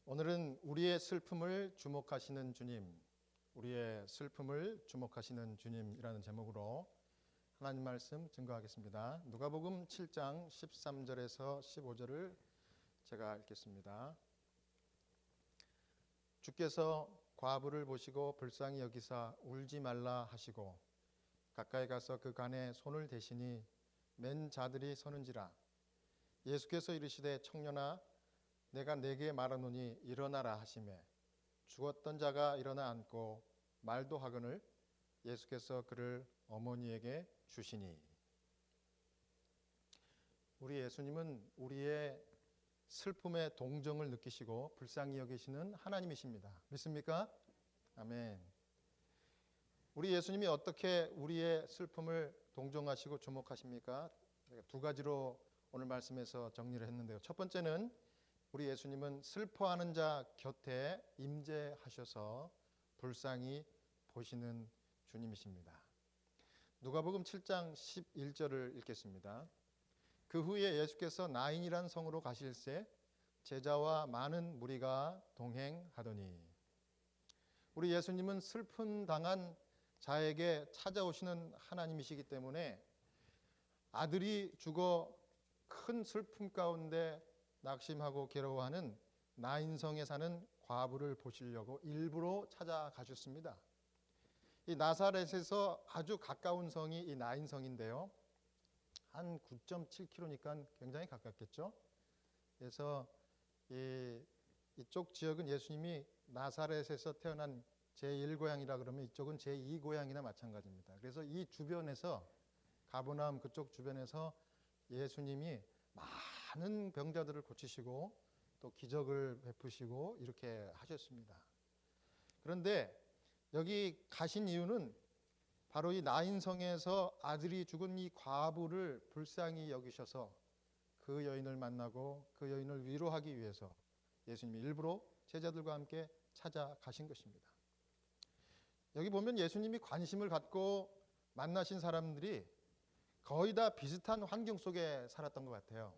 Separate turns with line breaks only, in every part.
오늘은 우리의 슬픔을 주목하시는 주님, 우리의 슬픔을 주목하시는 주님이라는 제목으로 하나님 말씀 증거하겠습니다. 누가복음 7장 13절에서 15절을 제가 읽겠습니다. 주께서 과부를 보시고 불쌍히 여기사 울지 말라 하시고 가까이 가서 그 간에 손을 대시니 맨 자들이 서는지라. 예수께서 이르시되 청년아 내가 네게 말하노니 일어나라 하시매 죽었던 자가 일어나 앉고 말도 하거늘 예수께서 그를 어머니에게 주시니. 우리 예수님은 우리의 슬픔의 동정을 느끼시고 불쌍히 여기시는 하나님이십니다. 믿습니까? 아멘. 우리 예수님이 어떻게 우리의 슬픔을 동정하시고 주목하십니까? 두 가지로 오늘 말씀에서 정리를 했는데요. 첫 번째는 우리 예수님은 슬퍼하는 자 곁에 임재하셔서 불쌍히 보시는 주님이십니다. 누가복음 7장 11절을 읽겠습니다. 그 후에 예수께서 나인이란 성으로 가실새 제자와 많은 무리가 동행하더니. 우리 예수님은 슬픔 당한 자에게 찾아오시는 하나님이시기 때문에 아들이 죽어 큰 슬픔 가운데 낙심하고 괴로워하는 나인성에 사는 과부를 보시려고 일부러 찾아가셨습니다. 이 나사렛에서 아주 가까운 성이 이 나인성인데요. 한 9.7km니까 굉장히 가깝겠죠. 그래서 이쪽 지역은 예수님이 나사렛에서 태어난 제1고향이라 그러면 이쪽은 제2고향이나 마찬가지입니다. 그래서 이 주변에서 가버나움 그쪽 주변에서 예수님이 많은 병자들을 고치시고 또 기적을 베푸시고 이렇게 하셨습니다. 그런데 여기 가신 이유는 바로 이 나인성에서 아들이 죽은 이 과부를 불쌍히 여기셔서 그 여인을 만나고 그 여인을 위로하기 위해서 예수님이 일부러 제자들과 함께 찾아가신 것입니다. 여기 보면 예수님이 관심을 갖고 만나신 사람들이 거의 다 비슷한 환경 속에 살았던 것 같아요.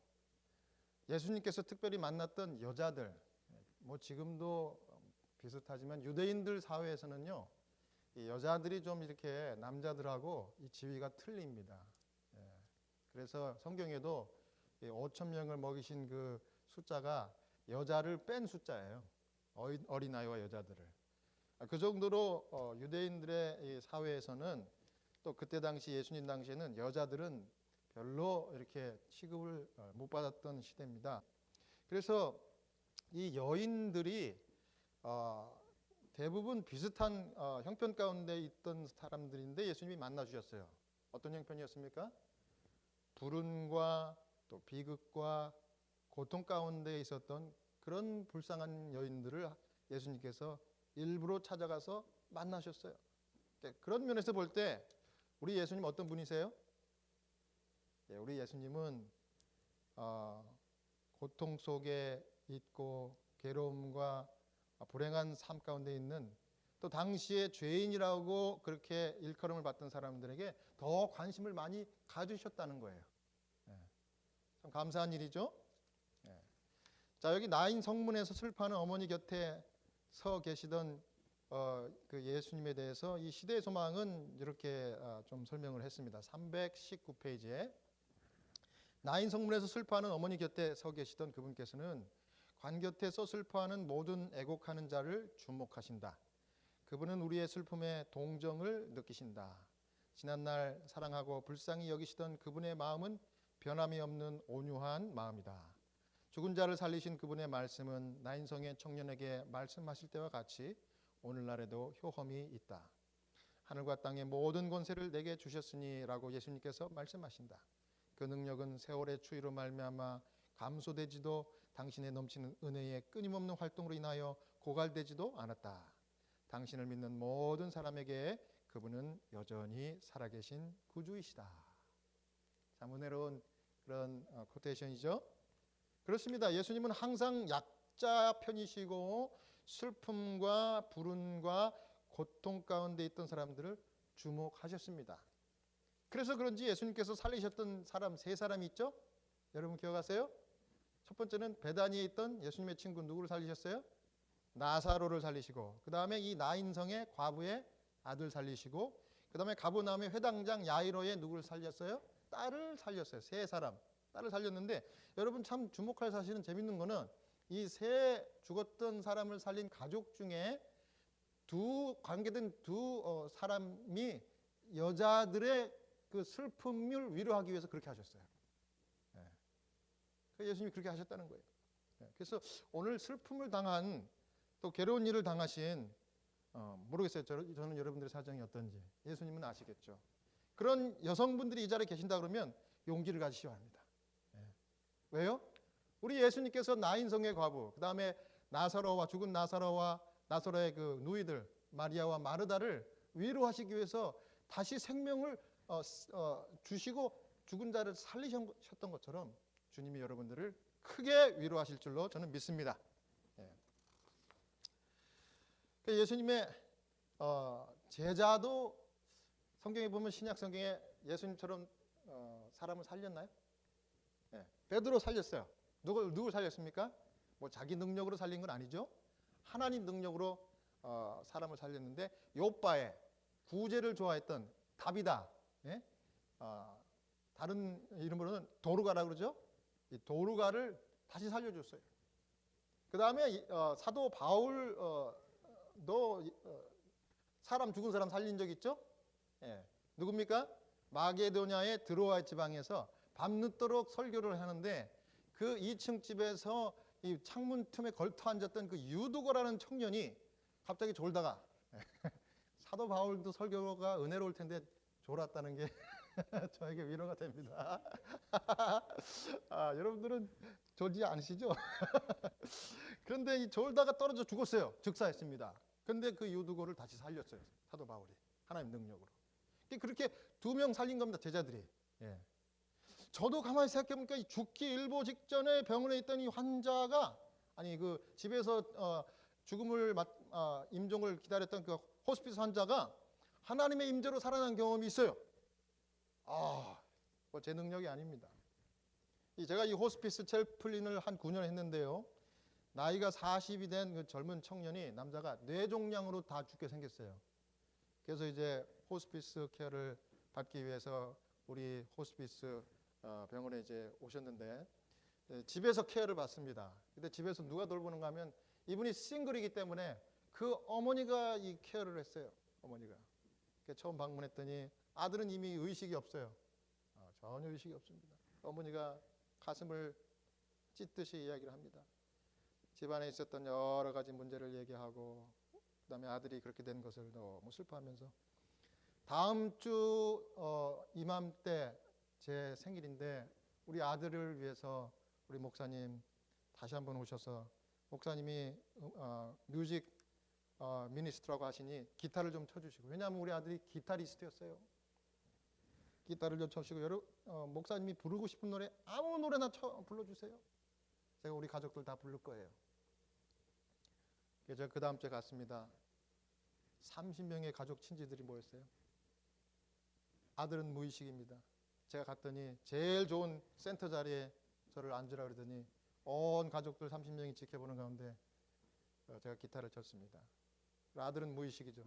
예수님께서 특별히 만났던 여자들, 지금도 비슷하지만 유대인들 사회에서는요, 이 여자들이 좀 이렇게 남자들하고 이 지위가 틀립니다. 그래서 성경에도 5천 명을 먹이신 그 숫자가 여자를 뺀 숫자예요. 어린아이와 여자들을. 그 정도로 유대인들의 사회에서는 또 그때 당시 예수님 당시에는 여자들은 별로 이렇게 취급을 못 받았던 시대입니다. 그래서 이 여인들이 대부분 비슷한 형편 가운데 있던 사람들인데 예수님이 만나 주셨어요. 어떤 형편이었습니까? 불운과 또 비극과 고통 가운데 있었던 그런 불쌍한 여인들을 예수님께서 일부러 찾아가서 만나셨어요. 그런 면에서 볼 때 우리 예수님 어떤 분이세요? 우리 예수님은 고통 속에 있고 괴로움과 불행한 삶 가운데 있는 또 당시에 죄인이라고 그렇게 일컬음을 받던 사람들에게 더 관심을 많이 가주셨다는 거예요. 참 감사한 일이죠. 자, 여기 나인 성문에서 슬퍼하는 어머니 곁에 서 계시던 그 예수님에 대해서 이 시대의 소망은 이렇게 좀 설명을 했습니다. 319페이지에 나인 성문에서 슬퍼하는 어머니 곁에 서 계시던 그분께서는 관 곁에서 슬퍼하는 모든 애곡하는 자를 주목하신다. 그분은 우리의 슬픔에 동정을 느끼신다. 지난날 사랑하고 불쌍히 여기시던 그분의 마음은 변함이 없는 온유한 마음이다. 죽은 자를 살리신 그분의 말씀은 나인성의 청년에게 말씀하실 때와 같이 오늘날에도 효험이 있다. 하늘과 땅의 모든 권세를 내게 주셨으니 라고 예수님께서 말씀하신다. 그 능력은 세월의 추위로 말미암아 감소되지도 당신의 넘치는 은혜의 끊임없는 활동으로 인하여 고갈되지도 않았다. 당신을 믿는 모든 사람에게 그분은 여전히 살아계신 구주이시다. 참 은혜로운 그런 코테이션이죠. 그렇습니다. 예수님은 항상 약자 편이시고 슬픔과 불운과 고통 가운데 있던 사람들을 주목하셨습니다. 그래서 그런지 예수님께서 살리셨던 사람 세 사람이 있죠? 여러분 기억하세요? 첫 번째는 베다니에 있던 예수님의 친구 누구를 살리셨어요? 나사로를 살리시고, 그 다음에 이 나인성의 과부의 아들 살리시고, 그 다음에 가버나움의 회당장 야이로의 누구를 살렸어요? 딸을 살렸어요. 세 사람 딸을 살렸는데, 여러분 참 주목할 사실은 재밌는 거는 이 세 죽었던 사람을 살린 가족 중에 관계된 두 사람이 여자들의 그 슬픔을 위로하기 위해서 그렇게 하셨어요. 예수님이 그렇게 하셨다는 거예요. 그래서 오늘 슬픔을 당한, 또 괴로운 일을 당하신, 모르겠어요. 저는 여러분들의 사정이 어떤지 예수님은 아시겠죠. 그런 여성분들이 이 자리에 계신다 그러면 용기를 가지셔야 합니다. 왜요? 우리 예수님께서 나인성의 과부, 그 다음에 나사로와 죽은 나사로와 나사로의 그 누이들 마리아와 마르다를 위로하시기 위해서 다시 생명을 주시고 죽은 자를 살리셨던 것처럼 주님이 여러분들을 크게 위로하실 줄로 저는 믿습니다. 예수님의 제자도 성경에 보면, 신약 성경에 예수님처럼 사람을 살렸나요? 베드로 살렸어요. 누굴 살렸습니까? 뭐 자기 능력으로 살린 건 아니죠. 하나님 능력으로 사람을 살렸는데, 요빠에 구제를 좋아했던 다비다, 다른 이름으로는 도르가라고 그러죠. 이 도르가를 다시 살려줬어요. 그 다음에 사도 바울도 사람, 죽은 사람 살린 적 있죠. 누굽니까? 마게도냐의 드로아 지방에서 밤늦도록 설교를 하는데, 그 2층 집에서 이 창문 틈에 걸터 앉았던 그 유두고라는 청년이 갑자기 졸다가 사도 바울도 설교가 은혜로울 텐데 졸았다는 게 저에게 위로가 됩니다. 여러분들은 졸지 않으시죠? 그런데 이 졸다가 떨어져 죽었어요. 즉사했습니다. 그런데 그 유두고를 다시 살렸어요. 사도 바울이 하나님 능력으로. 그렇게 2명 살린 겁니다. 제자들이. 저도 가만히 생각해보니까 죽기 일보 직전에 병원에 있던 이 환자가, 그 집에서 죽음을 임종을 기다렸던 그 호스피스 환자가 하나님의 임재로 살아난 경험이 있어요. 뭐 제 능력이 아닙니다. 제가 이 호스피스 첼플린을 한 9년 했는데요, 나이가 40이 된 그 젊은 청년이, 남자가 뇌종양으로 다 죽게 생겼어요. 그래서 이제 호스피스 케어를 받기 위해서 우리 호스피스 병원에 이제 오셨는데, 집에서 케어를 받습니다. 근데 집에서 누가 돌보는가 하면, 이분이 싱글이기 때문에 그 어머니가 이 케어를 했어요. 어머니가. 처음 방문했더니 아들은 이미 의식이 없어요. 전혀 의식이 없습니다. 어머니가 가슴을 찢듯이 이야기를 합니다. 집안에 있었던 여러 가지 문제를 얘기하고, 그다음에 아들이 그렇게 된 것을 너무 슬퍼하면서, 다음 주 이맘때 제 생일인데 우리 아들을 위해서 우리 목사님 다시 한번 오셔서, 목사님이 뮤직 미니스트라고 하시니 기타를 좀 쳐주시고, 왜냐하면 우리 아들이 기타리스트였어요. 기타를 좀 쳐주시고, 목사님이 부르고 싶은 노래 아무 노래나 불러주세요. 제가 우리 가족들 다 부를 거예요. 그래서 그 다음 주에 갔습니다. 30명의 가족 친지들이 모였어요. 아들은 무의식입니다. 제가 갔더니 제일 좋은 센터 자리에 저를 앉으라 그러더니 온 가족들 30명이 지켜보는 가운데 제가 기타를 쳤습니다. 아들은 무의식이죠.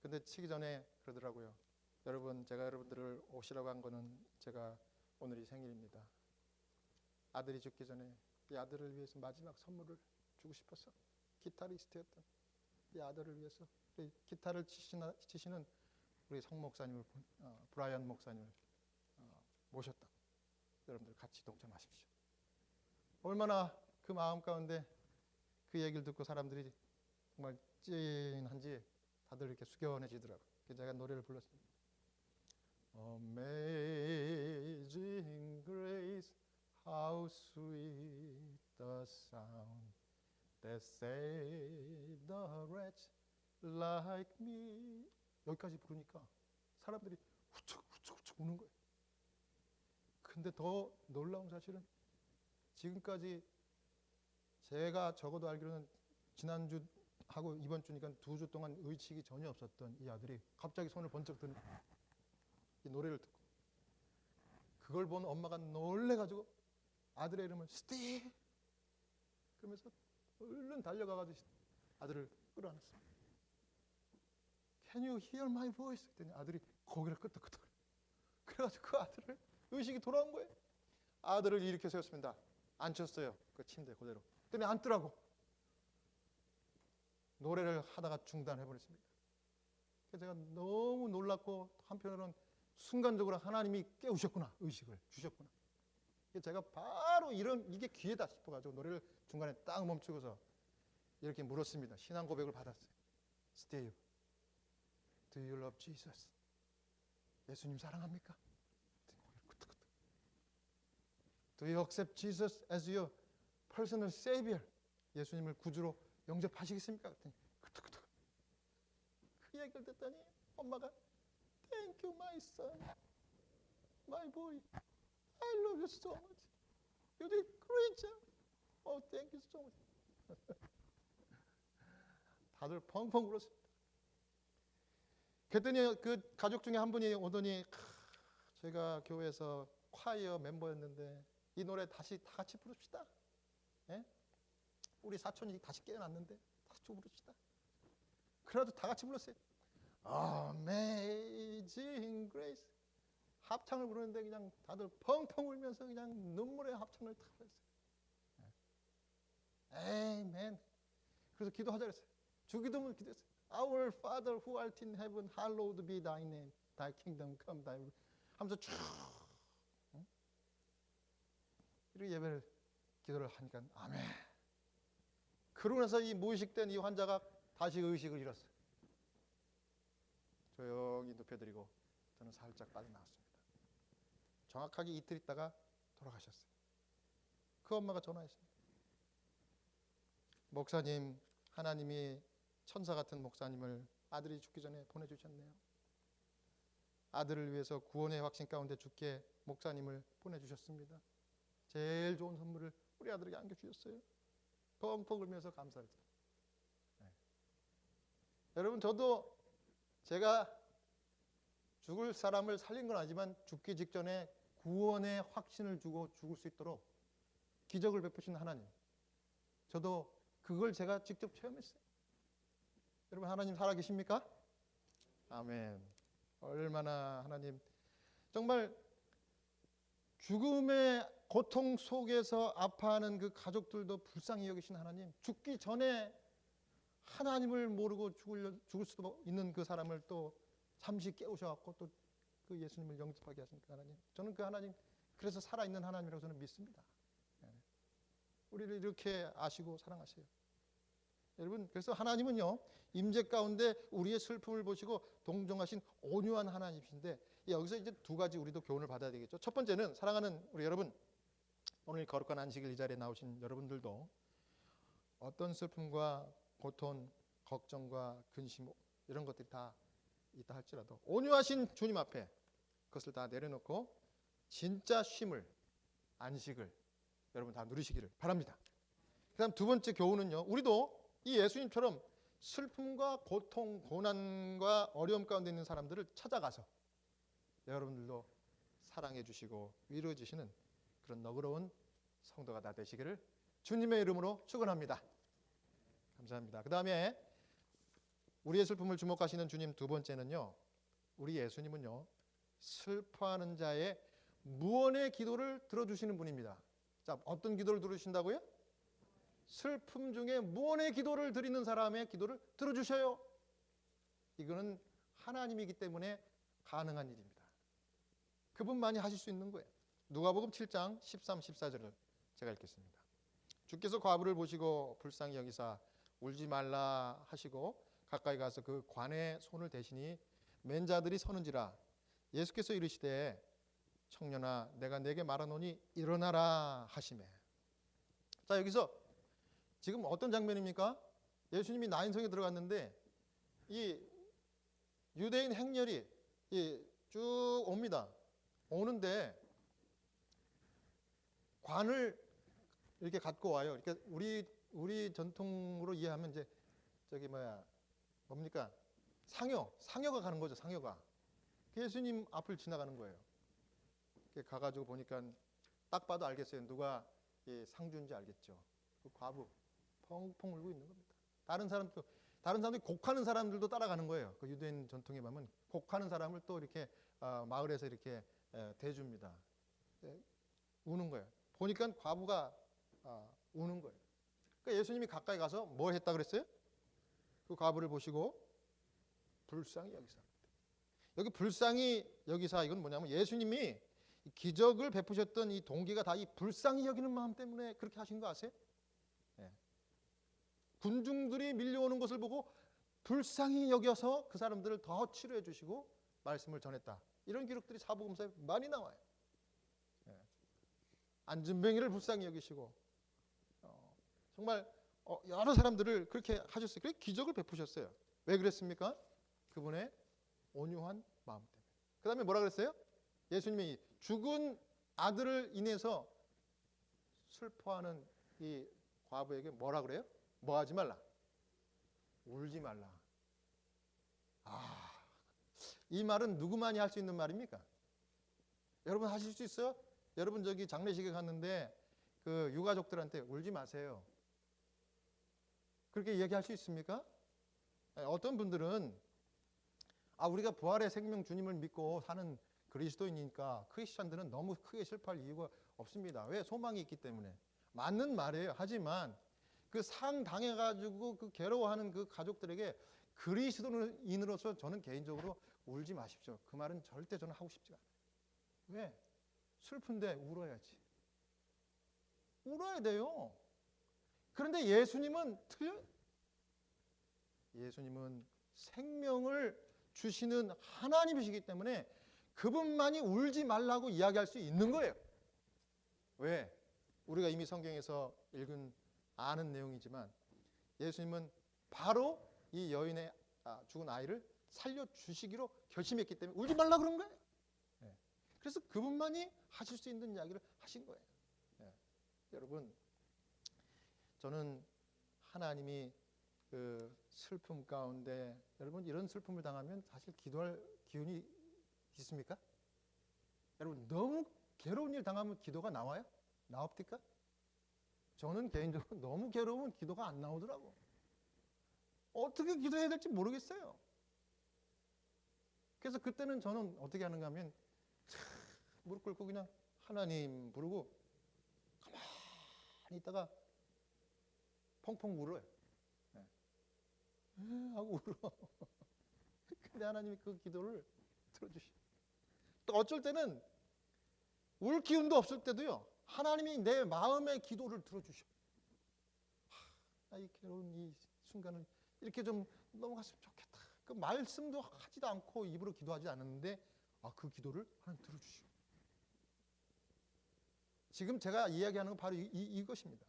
근데 치기 전에 그러더라고요. 여러분, 제가 여러분들을 오시라고 한 거는 제가 오늘이 생일입니다. 아들이 죽기 전에 이 아들을 위해서 마지막 선물을 주고 싶어서 기타리스트였던 이 아들을 위해서 기타를 치시는 우리 성 목사님을, 브라이언 목사님을 모셨다. 여러분들 같이 동참하십시오. 얼마나 그 마음 가운데 그 얘기를 듣고 사람들이 정말 찐한지 다들 이렇게 숙연해지더라고요. 그래서 제가 노래를 불렀습니다. Amazing grace, how sweet the sound that saved a wretch like me. 여기까지 부르니까 사람들이 후쩍후쩍 우는 거예요. 근데 더 놀라운 사실은, 지금까지 제가 적어도 알기로는 지난주 하고 이번 주니까 2주 동안 의식이 전혀 없었던 이 아들이 갑자기 손을 번쩍 드는 이 노래를 듣고, 그걸 본 엄마가 놀래가지고 아들의 이름을 스티브 그러면서 얼른 달려가가지고 아들을 끌어안았습니다. Can you hear my voice? 그랬더니 아들이 고개를 끄덕끄덕. 그래가지고 그 아들을 의식이 돌아온 거예요. 아들을 일으켜 세웠습니다. 앉혔어요. 그 침대 그대로. 그랬더니 앉더라고. 노래를 하다가 중단해버렸습니다. 그래서 제가 너무 놀랐고 한편으로는 순간적으로 하나님이 깨우셨구나. 의식을 주셨구나. 그래서 제가 바로 이게 기회다 싶어가지고 노래를 중간에 딱 멈추고서 이렇게 물었습니다. 신앙 고백을 받았어요. Steve, do you love Jesus? 예수님 사랑합니까? Do you accept Jesus as your personal savior? 예수님을 구주로 영접하시겠습니까? 그랬더니 끄덕끄덕. 그 얘기를 듣더니 엄마가 Thank you, my son, my boy. I love you so much. You did great job. Oh, thank you so much. 다들 펑펑 울었습니다. 그랬더니 그 가족 중에 한 분이 오더니 제가 교회에서 콰이어 멤버였는데 이 노래 다시 다 같이 부릅시다. 예? 우리 사촌이 다시 깨어났는데 다시 부릅시다. 그래도 다 같이 불렀어요. Amazing Grace. 합창을 부르는데 그냥 다들 펑펑 울면서 그냥 눈물의 합창을 다 했어요. 아멘. 그래서 기도하자 그랬어요. 주기도문 기도했어요. Our Father who art in heaven, hallowed be thy name. Thy kingdom come, thy will. 하면서 쭉 이렇게 예배를 기도를 하니까 아멘. 그러고 나서 이 무의식된 이 환자가 다시 의식을 잃었어요. 조용히 눕혀드리고 저는 살짝 빠져나왔습니다. 정확하게 이틀 있다가 돌아가셨어요. 그 엄마가 전화했습니다. 목사님, 하나님이 천사 같은 목사님을 아들이 죽기 전에 보내주셨네요. 아들을 위해서 구원의 확신 가운데 죽게 목사님을 보내주셨습니다. 제일 좋은 선물을 우리 아들에게 안겨주셨어요. 펑펑 울면서 감사를 드려요. 네. 여러분, 저도 제가 죽을 사람을 살린 건 아니지만 죽기 직전에 구원의 확신을 주고 죽을 수 있도록 기적을 베푸신 하나님, 저도 그걸 제가 직접 체험했어요. 여러분, 하나님 살아계십니까? 아멘. 얼마나 하나님 정말 죽음의 고통 속에서 아파하는 그 가족들도 불쌍히 여기신 하나님, 죽기 전에 하나님을 모르고 죽을 수도 있는 그 사람을 또 잠시 깨우셔갖고 또 그 예수님을 영접하게 하신 그 하나님, 저는 그 하나님 그래서 살아있는 하나님이라고 저는 믿습니다. 우리를 이렇게 아시고 사랑하세요. 여러분, 그래서 하나님은요 임재 가운데 우리의 슬픔을 보시고 동정하신 온유한 하나님이신데, 여기서 이제 두 가지 우리도 교훈을 받아야 되겠죠. 첫 번째는, 사랑하는 우리 여러분, 오늘 거룩한 안식일 이 자리에 나오신 여러분들도 어떤 슬픔과 고통, 걱정과 근심 이런 것들이 다 있다 할지라도 온유하신 주님 앞에 그것을 다 내려놓고 진짜 쉼을, 안식을 여러분 다 누리시기를 바랍니다. 그 다음 두 번째 교훈은요, 우리도 이 예수님처럼 슬픔과 고통, 고난과 어려움 가운데 있는 사람들을 찾아가서 여러분들도 사랑해 주시고 위로해 주시는 그런 너그러운 성도가 다 되시기를 주님의 이름으로 축원합니다. 감사합니다. 그 다음에 우리의 슬픔을 주목하시는 주님 두 번째는요, 우리 예수님은요 슬퍼하는 자의 무언의 기도를 들어주시는 분입니다. 자, 어떤 기도를 들으신다고요? 슬픔 중에 무언의 기도를 드리는 사람의 기도를 들어주셔요. 이거는 하나님이기 때문에 가능한 일입니다. 그분만이 하실 수 있는 거예요. 누가복음 7장 13, 14절을 제가 읽겠습니다. 주께서 과부를 보시고 불쌍히 여기사 울지 말라 하시고 가까이 가서 그 관에 손을 대시니 맨 자들이 서는지라. 예수께서 이르시되 청년아 내가 네게 말하노니 일어나라 하시매. 자, 여기서 지금 어떤 장면입니까? 예수님이 나인성에 들어갔는데 이 유대인 행렬이 쭉 옵니다. 오는데 관을 이렇게 갖고 와요. 그러니까 우리 전통으로 이해하면 이제 뭡니까? 상여가 가는 거죠. 상여가. 예수님 앞을 지나가는 거예요. 가가지고 보니까 딱 봐도 알겠어요. 누가 상주인지 알겠죠. 그 과부 펑펑 울고 있는 겁니다. 다른 사람들이 곡하는 사람들도 따라가는 거예요. 그 유대인 전통에 보면 곡하는 사람을 또 이렇게 마을에서 이렇게 대줍니다. 우는 거예요. 보니까 과부가 우는 거예요. 그러니까 예수님이 가까이 가서 뭘 했다 그랬어요? 그 과부를 보시고 불쌍히 여기사. 여기 불쌍히 여기사, 이건 뭐냐면 예수님이 기적을 베푸셨던 이 동기가 다 이 불쌍히 여기는 마음 때문에 그렇게 하신 거 아세요? 네. 군중들이 밀려오는 것을 보고 불쌍히 여겨서 그 사람들을 더 치료해 주시고 말씀을 전했다. 이런 기록들이 사복음서에 많이 나와요. 네. 안진뱅이를 불쌍히 여기시고 정말 여러 사람들을 그렇게 하셨어요. 그래서 기적을 베푸셨어요. 왜 그랬습니까? 그분의 온유한 마음 때문에. 그 다음에 뭐라 그랬어요? 예수님이 죽은 아들을 인해서 슬퍼하는 이 과부에게 뭐라 그래요? 뭐 하지 말라? 울지 말라. 이 말은 누구만이 할 수 있는 말입니까? 여러분 하실 수 있어요? 여러분 저기 장례식에 갔는데 그 유가족들한테 울지 마세요. 그렇게 얘기할 수 있습니까? 어떤 분들은 우리가 부활의 생명 주님을 믿고 사는 그리스도인이니까 크리스찬들은 너무 크게 슬퍼할 이유가 없습니다. 왜? 소망이 있기 때문에. 맞는 말이에요. 하지만 그 상 당해가지고 그 괴로워하는 그 가족들에게 그리스도인으로서 저는 개인적으로 울지 마십시오. 그 말은 절대 저는 하고 싶지가 않아요. 왜? 슬픈데 울어야지. 울어야 돼요. 그런데 예수님은 틀려요. 예수님은 생명을 주시는 하나님이시기 때문에 그분만이 울지 말라고 이야기할 수 있는 거예요. 왜? 우리가 이미 성경에서 아는 내용이지만 예수님은 바로 이 여인의 죽은 아이를 살려주시기로 결심했기 때문에 울지 말라 그런 거예요. 네. 그래서 그분만이 하실 수 있는 이야기를 하신 거예요. 네. 여러분, 저는 하나님이 그 슬픔 가운데, 여러분 이런 슬픔을 당하면 사실 기도할 기운이 있습니까? 여러분 너무 괴로운 일 당하면 기도가 나와요? 나옵니까? 저는 개인적으로 너무 괴로우면 기도가 안 나오더라고. 어떻게 기도해야 될지 모르겠어요. 그래서 그때는 저는 어떻게 하는가 하면 무릎 꿇고 그냥 하나님 부르고 가만히 있다가 펑펑 울어요. 네. 하고 울어. 근데 하나님이 그 기도를 들어주시고, 또 어쩔 때는 울 기운도 없을 때도요, 하나님이 내 마음의 기도를 들어주셔. 이 괴로운 이 순간을 이렇게 좀 넘어갔으면 좋겠다. 그 말씀도 하지도 않고 입으로 기도하지 않았는데 그 기도를 하나님 들어주시오. 지금 제가 이야기하는 건 바로 이것입니다.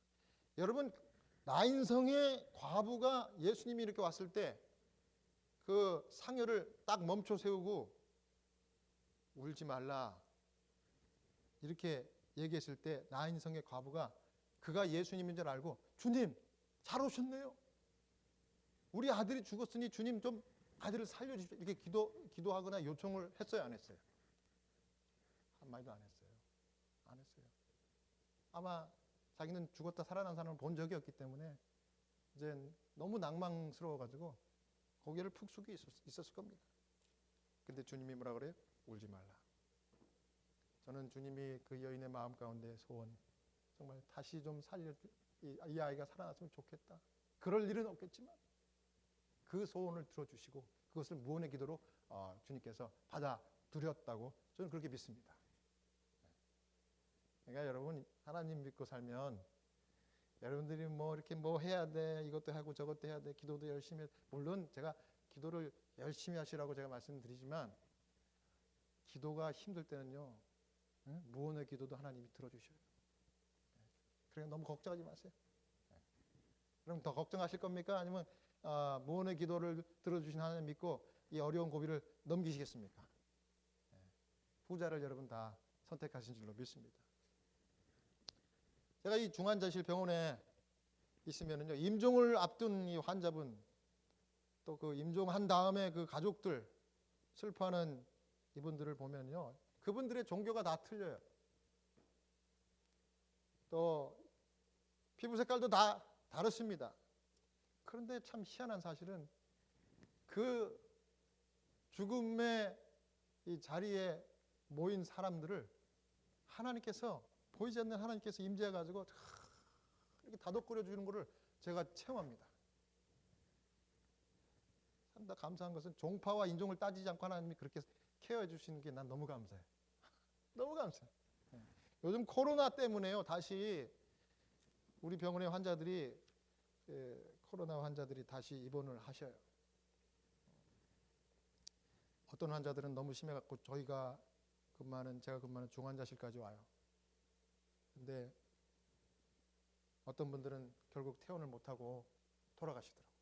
여러분, 나인성의 과부가 예수님이 이렇게 왔을 때 그 상여를 딱 멈춰 세우고 울지 말라 이렇게 얘기했을 때 나인성의 과부가 그가 예수님인 줄 알고 주님 잘 오셨네요. 우리 아들이 죽었으니 주님 좀 아들을 살려주십시오. 이렇게 기도하거나 요청을 했어요, 안 했어요? 한마디도 안 했어요. 안 했어요. 아마 자기는 죽었다 살아난 사람을 본 적이 없기 때문에 이제 너무 낭망스러워가지고 고개를 푹 숙이고 있었을 겁니다. 근데 주님이 뭐라 그래요? 울지 말라. 저는 주님이 그 여인의 마음 가운데 소원, 정말 다시 좀 이 아이가 살아났으면 좋겠다. 그럴 일은 없겠지만 그 소원을 들어주시고 그것을 무언의 기도로 주님께서 받아들였다고 저는 그렇게 믿습니다. 그러니까 여러분 하나님 믿고 살면 여러분들이 뭐 이렇게 뭐 해야 돼, 이것도 하고 저것도 해야 돼, 기도도 열심히 해. 물론 제가 기도를 열심히 하시라고 제가 말씀드리지만 기도가 힘들 때는요, 무언의 기도도 하나님이 들어주셔요. 그러니까 너무 걱정하지 마세요. 그럼 더 걱정하실 겁니까? 아니면 무언의 기도를 들어주신 하나님 믿고 이 어려운 고비를 넘기시겠습니까? 후자를 여러분 다 선택하신 줄로 믿습니다. 제가 이 중환자실 병원에 있으면은요, 임종을 앞둔 이 환자분, 또 그 임종한 다음에 그 가족들 슬퍼하는 이분들을 보면요, 그분들의 종교가 다 틀려요. 또 피부 색깔도 다 다르습니다. 그런데 참 희한한 사실은 그 죽음의 이 자리에 모인 사람들을 하나님께서, 보이지 않는 하나님께서 임재해가지고 이렇게 다독거려 주는 것을 제가 체험합니다. 참 더 감사한 것은 종파와 인종을 따지지 않고 하나님이 그렇게 케어해 주시는 게 난 너무 감사해요. 너무 감사해요. 요즘 코로나 때문에요, 다시 우리 병원의 환자들이, 코로나 환자들이 다시 입원을 하셔요. 어떤 환자들은 너무 심해갖고 제가 근무하는 중환자실까지 와요. 근데 어떤 분들은 결국 퇴원을 못하고 돌아가시더라고요.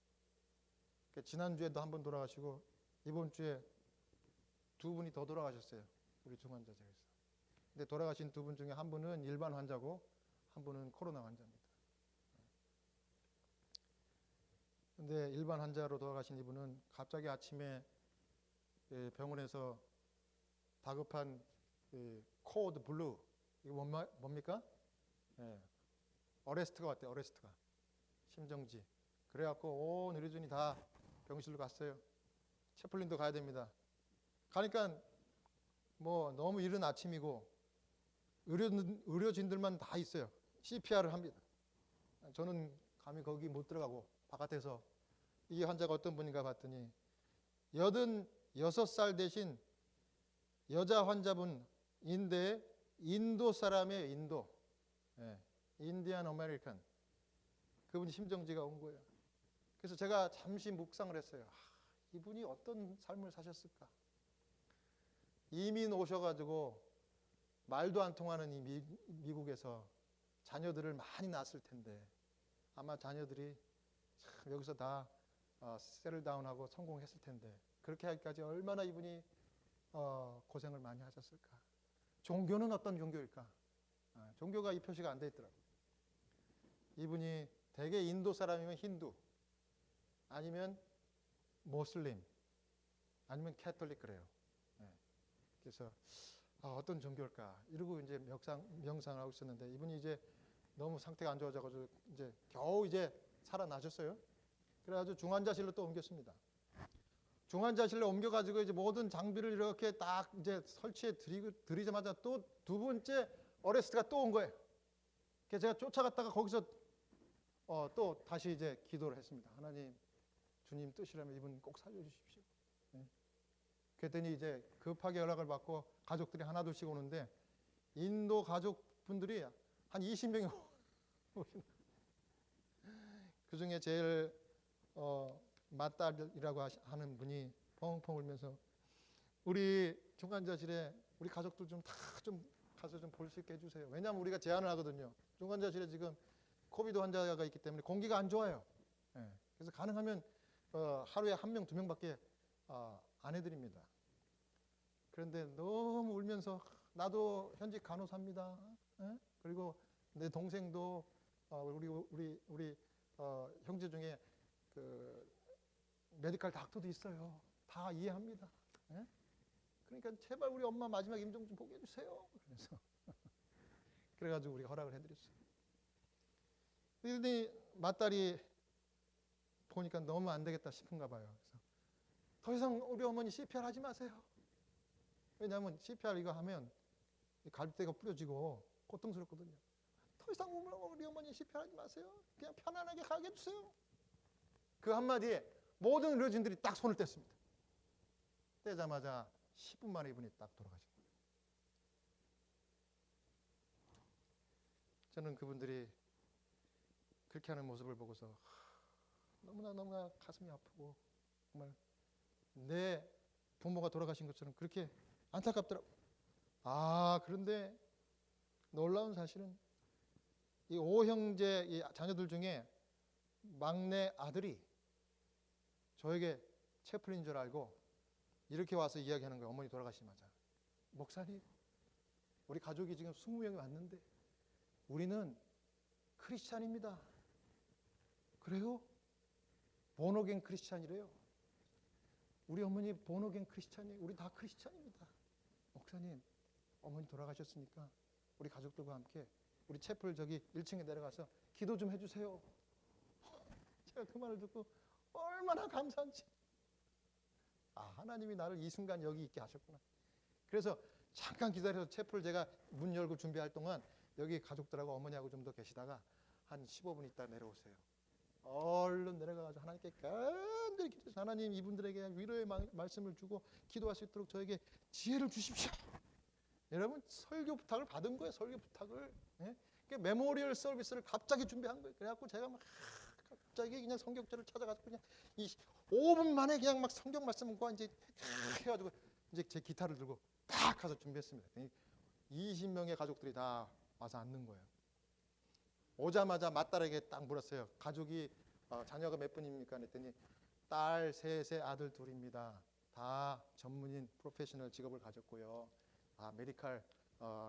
지난주에도 한 분 돌아가시고 이번 주에 두 분이 더 돌아가셨어요. 우리 중환자실에서. 근데 돌아가신 두 분 중에 한 분은 일반 환자고 한 분은 코로나 환자입니다. 근데 일반 환자로 돌아가신 이분은 갑자기 아침에 병원에서 다급한 코드 블루, 이거 뭡니까? 어레스트가 왔대요. 어레스트가. 심정지. 그래갖고 온 의료진이 다 병실로 갔어요. 채플린도 가야 됩니다. 가니까 뭐 너무 이른 아침이고 의료진들만 다 있어요. CPR을 합니다. 저는 감히 거기 못 들어가고 바깥에서 이 환자가 어떤 분인가 봤더니 86살 되신 여자 환자분인데 인도 사람이에요. 인도. 인디안 아메리칸. 그분이 심정지가 온 거예요. 그래서 제가 잠시 묵상을 했어요. 이분이 어떤 삶을 사셨을까? 이민 오셔가지고 말도 안 통하는 이 미국에서 자녀들을 많이 낳았을 텐데 아마 자녀들이 참 여기서 다 세틀다운하고 성공했을 텐데 그렇게 하기까지 얼마나 이분이 고생을 많이 하셨을까? 종교는 어떤 종교일까? 종교가 이 표시가 안 돼 있더라고요. 이분이 대개 인도 사람이면 힌두, 아니면 모슬림, 아니면 캐톨릭 그래요. 그래서 어떤 종교일까? 이러고 이제 명상을 하고 있었는데 이분이 이제 너무 상태가 안 좋아져가지고 이제 겨우 이제 살아나셨어요. 그래가지고 중환자실로 또 옮겼습니다. 중환자실로 옮겨가지고 이제 모든 장비를 이렇게 딱 이제 설치해 드리자마자 또 두 번째 어레스트가 또 온 거예요. 그래서 제가 쫓아갔다가 거기서 또 다시 이제 기도를 했습니다. 하나님, 주님 뜻이라면 이분 꼭 살려주십시오. 그랬더니 이제 급하게 연락을 받고 가족들이 하나둘씩 오는데 인도 가족분들이 한 20명이 오시는. 그 중에 제일 맏딸이라고 하는 분이 펑펑 울면서 우리 중환자실에 우리 가족들 좀 다 좀 가서 좀 볼 수 있게 해주세요. 왜냐하면 우리가 제안을 하거든요. 중환자실에 지금 코비드 환자가 있기 때문에 공기가 안 좋아요. 그래서 가능하면 하루에 1명, 2명밖에 안 해드립니다. 그런데 너무 울면서 나도 현직 간호사입니다. 그리고 내 동생도 우리 형제 중에 그 메디컬 닥터도 있어요. 다 이해합니다. 그러니까 제발 우리 엄마 마지막 임종 좀 보게 해주세요. 그래가지고 우리가 허락을 해드렸어요. 그런데 맏딸이 보니까 너무 안 되겠다 싶은가 봐요. 그래서 더 이상 우리 어머니 CPR 하지 마세요. 왜냐하면 CPR 이거 하면 갈비뼈가 부러지고 고통스럽거든요. 더 이상 우리 어머니 CPR 하지 마세요. 그냥 편안하게 가게 해주세요. 그 한마디에 모든 의료진들이 딱 손을 뗐습니다. 떼자마자 10분 만에 이분이 딱 돌아가신 거예요. 저는 그분들이 그렇게 하는 모습을 보고서 너무나 가슴이 아프고 정말 내 부모가 돌아가신 것처럼 그렇게 안타깝더라고요. 그런데 놀라운 사실은 이 5형제 이 자녀들 중에 막내 아들이 저에게 채플인 줄 알고 이렇게 와서 이야기하는 거예요. 어머니 돌아가시자마자. 목사님, 우리 가족이 지금 20명이 왔는데 우리는 크리스찬입니다. 그래요? 본어겐 크리스찬이래요. 우리 어머니 본어겐 크리스찬이에요. 우리 다 크리스찬입니다. 목사님, 어머니 돌아가셨으니까 우리 가족들과 함께 우리 채플 저기 1층에 내려가서 기도 좀 해주세요. 제가 그 말을 듣고 얼마나 감사한지. 아, 하나님이 나를 이 순간 여기 있게 하셨구나. 그래서 잠깐 기다려서 채플 제가 문 열고 준비할 동안 여기 가족들하고 어머니하고 좀 더 계시다가 한 15분 있다 내려오세요. 얼른 내려가가지고 하나님께 간절히 기도해서 하나님 이분들에게 위로의 말씀을 주고 기도할 수 있도록 저에게 지혜를 주십시오. 여러분 설교 부탁을 받은 거예요. 설교 부탁을. 예? 메모리얼 서비스를 갑자기 준비한 거예요. 그래갖고 제가 막 갑자기 그냥 성경절을 찾아가지고 그냥 5분 만에 그냥 막 성경 말씀과 이제 해가지고 이제 제 기타를 들고 딱 가서 준비했습니다. 20명의 가족들이 다 와서 앉는 거예요. 오자마자 맞딸에게 딱 물었어요. 가족이 자녀가 몇 분입니까? 그랬더니 딸 셋에 아들 둘입니다. 다 전문인 프로페셔널 직업을 가졌고요. 다 메디컬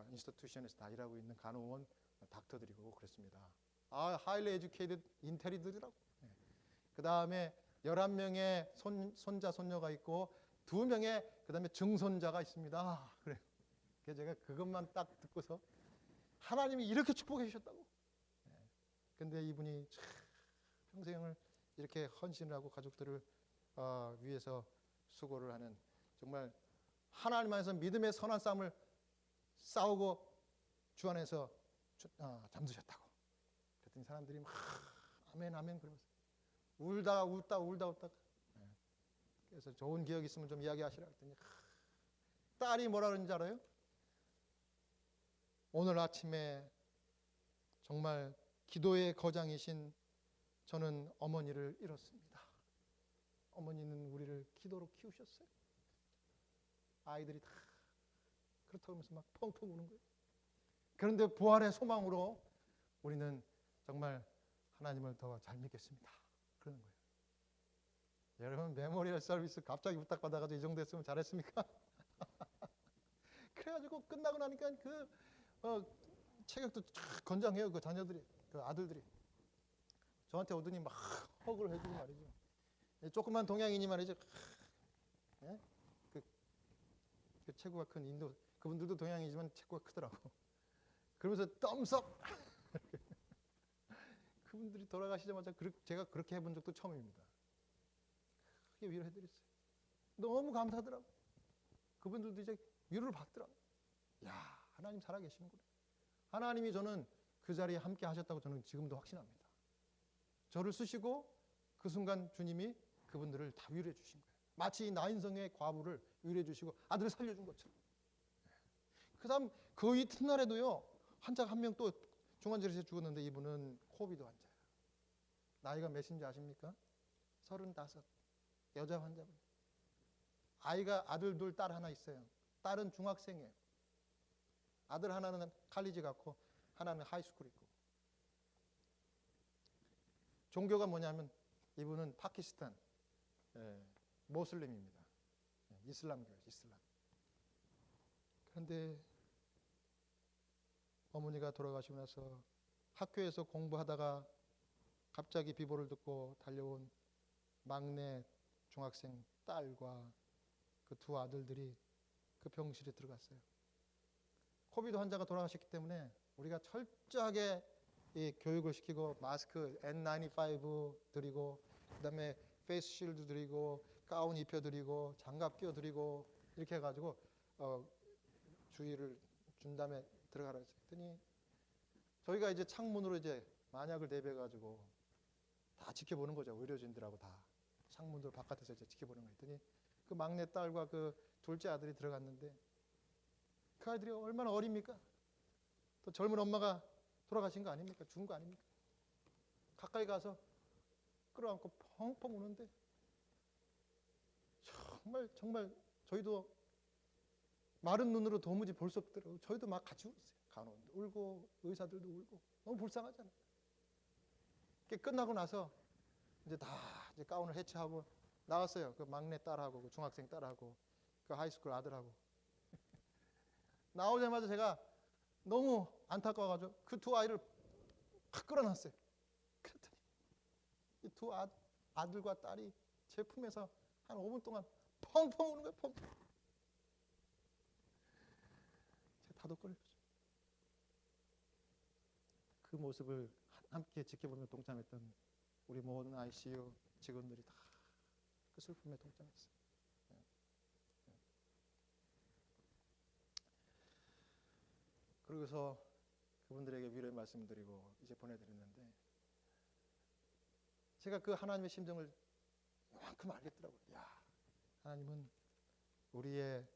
인스티튜션에서 다 일하고 있는 간호원 닥터들이고 그랬습니다. 아, 하일리 에듀케이티드 인테리들이라고. 그 다음에 11명의 손자 손녀가 있고 2명의 그 다음에 증손자가 있습니다. 그래. 그래서 제가 그것만 딱 듣고서 하나님이 이렇게 축복해 주셨다고. 근데 이분이 평생을 이렇게 헌신을 하고 가족들을 위해서 수고를 하는 정말 하나님 안에서 믿음의 선한 싸움을 싸우고 주 안에서 잠드셨다고. 그랬더니 사람들이 막 아멘 아멘 그러면서 울다가 웃다가 그래서 좋은 기억 있으면 좀 이야기하시라 했더니 딸이 뭐라 그러는지 알아요? 오늘 아침에 정말 기도의 거장이신 저는 어머니를 잃었습니다. 어머니는 우리를 기도로 키우셨어요. 아이들이 다 그렇다고 하면서 막 펑펑 우는 거예요. 그런데 부활의 소망으로 우리는 정말 하나님을 더 잘 믿겠습니다. 그러는 거예요. 여러분 메모리얼 서비스 갑자기 부탁받아가지고 이 정도 했으면 잘했습니까? 그래가지고 끝나고 나니까 그 체격도 건장해요. 그 자녀들이, 그 아들들이 저한테 오더니 막 허그를 해주고 말이죠. 조그만 동양인이 말이죠. 예? 그 체구가 큰 인도 그분들도 동양이지만 체구가 크더라고. 그러면서 덤섭. 그분들이 돌아가시자마자 제가 그렇게 해본 적도 처음입니다. 크게 위로해드렸어요. 너무 감사하더라고. 그분들도 이제 위로를 받더라고. 야, 하나님 살아계시는구나. 하나님이 저는 그 자리에 함께 하셨다고 저는 지금도 확신합니다. 저를 쓰시고 그 순간 주님이 그분들을 다 위로해 주신 거예요. 마치 나인성의 과부를 위로해 주시고 아들을 살려준 것처럼. 그 다음 그 이튿날에도요. 환자가 한 명 또 중환자실에서 죽었는데 이분은 코비드 환자예요. 나이가 몇인지 아십니까? 35. 여자 환자분. 아이가 아들 둘, 딸 하나 있어요. 딸은 중학생이에요. 아들 하나는 칼리지 갔고 하나는 하이스쿨 있고. 종교가 뭐냐면 이분은 파키스탄 모슬림입니다. 이슬람교예요. 이슬람. 그런데 어머니가 돌아가시고 나서 학교에서 공부하다가 갑자기 비보를 듣고 달려온 막내 중학생 딸과 그 두 아들들이 그 병실에 들어갔어요. 코비드 환자가 돌아가셨기 때문에 우리가 철저하게 이 교육을 시키고 마스크 N95 드리고 그다음에 페이스 쉴드 드리고 가운 입혀 드리고 장갑 끼워 드리고 이렇게 해가지고 주의를 준 다음에 들어가라 했더니 저희가 이제 창문으로 이제 만약을 대비해가지고 다 지켜보는 거죠. 의료진들하고 다 창문으로 바깥에서 이제 지켜보는 거 했더니 그 막내 딸과 그 둘째 아들이 들어갔는데 그 아이들이 얼마나 어립니까? 또 젊은 엄마가 돌아가신 거 아닙니까? 죽은 거 아닙니까? 가까이 가서 끌어안고 펑펑 우는데 정말 저희도 마른 눈으로 도무지 볼 수 없더라고요. 저희도 막 같이 울었어요. 간호원도 울고 의사들도 울고 너무 불쌍하잖아요. 끝나고 나서 이제 다 이제 가운을 해체하고 나왔어요. 그 막내 딸하고 그 중학생 딸하고 그 하이스쿨 아들하고 나오자마자 제가 너무 안타까워가지고 그 두 아이를 확 끌어놨어요. 그랬더니 이 두 아들과 딸이 제 품에서 한 5분 동안 펑펑 우는 거예요. 펑펑. 제가 다독거렸죠. 그 모습을 함께 지켜보며 동참했던 우리 모든 ICU 직원들이 다 그 슬픔에 동참했어요. 그러고서 그분들에게 위로의 말씀드리고 이제 보내드렸는데 제가 그 하나님의 심정을 이만큼 알겠더라고요. 야, 하나님은 우리의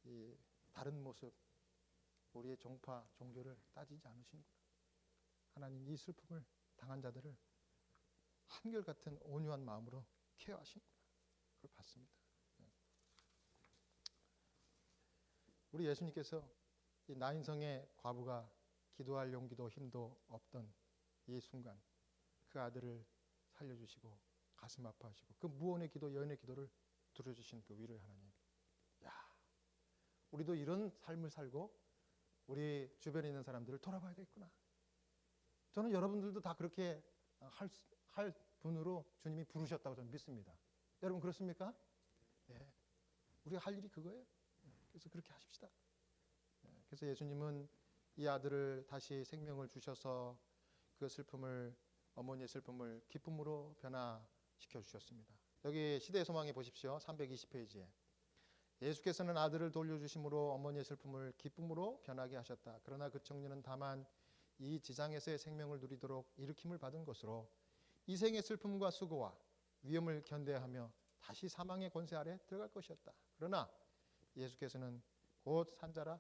이 다른 모습, 우리의 종파, 종교를 따지지 않으시는구나. 하나님 이 슬픔을 당한 자들을 한결같은 온유한 마음으로 케어하시는구나. 그걸 봤습니다. 우리 예수님께서 이 나인성의 과부가 기도할 용기도 힘도 없던 이 순간 그 아들을 살려주시고 가슴 아파하시고 그 무언의 기도, 여인의 기도를 들어주신 그 위로의 하나님. 야, 우리도 이런 삶을 살고 우리 주변에 있는 사람들을 돌아봐야 되겠구나. 저는 여러분들도 다 그렇게 할 분으로 주님이 부르셨다고 저는 믿습니다. 여러분 그렇습니까? 네. 우리가 할 일이 그거예요. 그래서 그렇게 하십시다. 그래서 예수님은 이 아들을 다시 생명을 주셔서 그 슬픔을, 어머니의 슬픔을 기쁨으로 변화시켜 주셨습니다. 여기 시대의 소망에 보십시오. 320페이지에 예수께서는 아들을 돌려주심으로 어머니의 슬픔을 기쁨으로 변하게 하셨다. 그러나 그 청년은 다만 이 지상에서의 생명을 누리도록 일으킴을 받은 것으로 이생의 슬픔과 수고와 위험을 견뎌하며 다시 사망의 권세 아래 들어갈 것이었다. 그러나 예수께서는 곧 산자라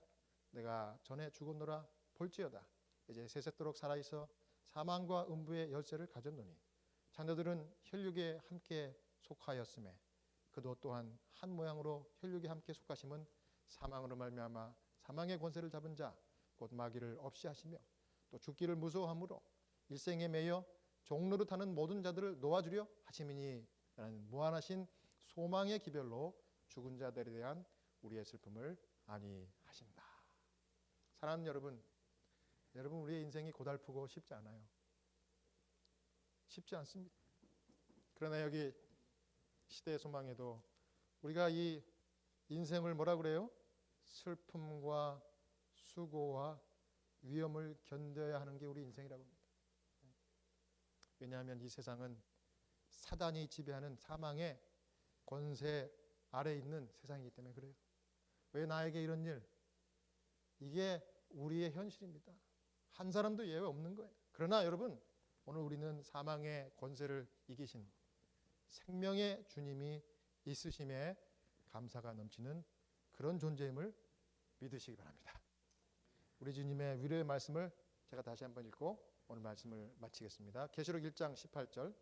내가 전에 죽었노라 볼지어다 이제 세세토록 살아있어 사망과 음부의 열쇠를 가졌노니 자녀들은 혈육에 함께 속하였음에 그도 또한 한 모양으로 혈육에 함께 속하심은 사망으로 말미암아 사망의 권세를 잡은 자 곧 마귀를 없이 하시며 또 죽기를 무서워함으로 일생에 매여 종노릇하는 모든 자들을 놓아주려 하심이니 라는 무한하신 소망의 기별로 죽은 자들에 대한 우리의 슬픔을 안위하신다. 사랑하는 여러분, 우리의 인생이 고달프고 쉽지 않아요. 쉽지 않습니다. 그러나 여기 시대의 소망에도 우리가 이 인생을 뭐라 그래요? 슬픔과 수고와 위험을 견뎌야 하는 게 우리 인생이라고 합니다. 왜냐하면 이 세상은 사단이 지배하는 사망의 권세 아래 있는 세상이기 때문에 그래요. 왜 나에게 이런 일? 이게 우리의 현실입니다. 한 사람도 예외 없는 거예요. 그러나 여러분, 오늘 우리는 사망의 권세를 이기신 생명의 주님이 있으심에 감사가 넘치는 그런 존재임을 믿으시기 바랍니다. 우리 주님의 위로의 말씀을 제가 다시 한번 읽고 오늘 말씀을 마치겠습니다. 계시록 1장 18절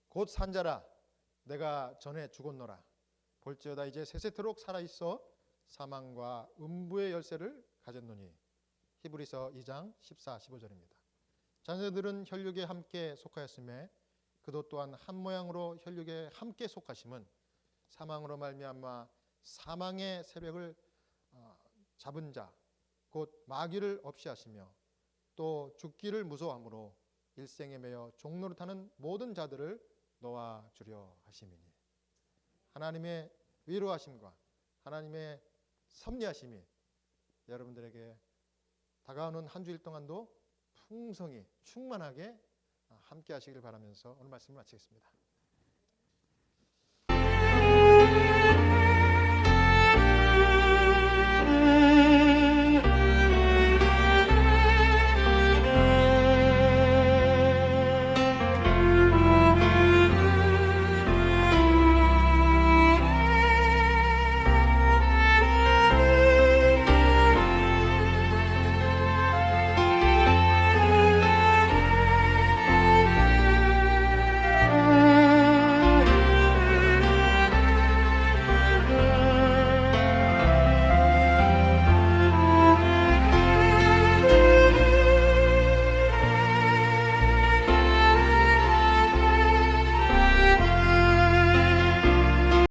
곧 산자라 내가 전에 죽었노라 볼지어다 이제 세세토록 살아있어 사망과 음부의 열쇠를 가졌노니 히브리서 2장 14, 15절입니다. 자녀들은 혈육에 함께 속하였음에 그도 또한 한 모양으로 혈육에 함께 속하심은 사망으로 말미암아 사망의 세력을 잡은 자 곧 마귀를 없이 하시며 또 죽기를 무서워함으로 일생에 매여 종노릇하는 모든 자들을 놓아주려 하심이니 하나님의 위로하심과 하나님의 섭리하심이 여러분들에게 다가오는 한 주일 동안도 풍성히 충만하게 함께 하시길 바라면서 오늘 말씀을 마치겠습니다.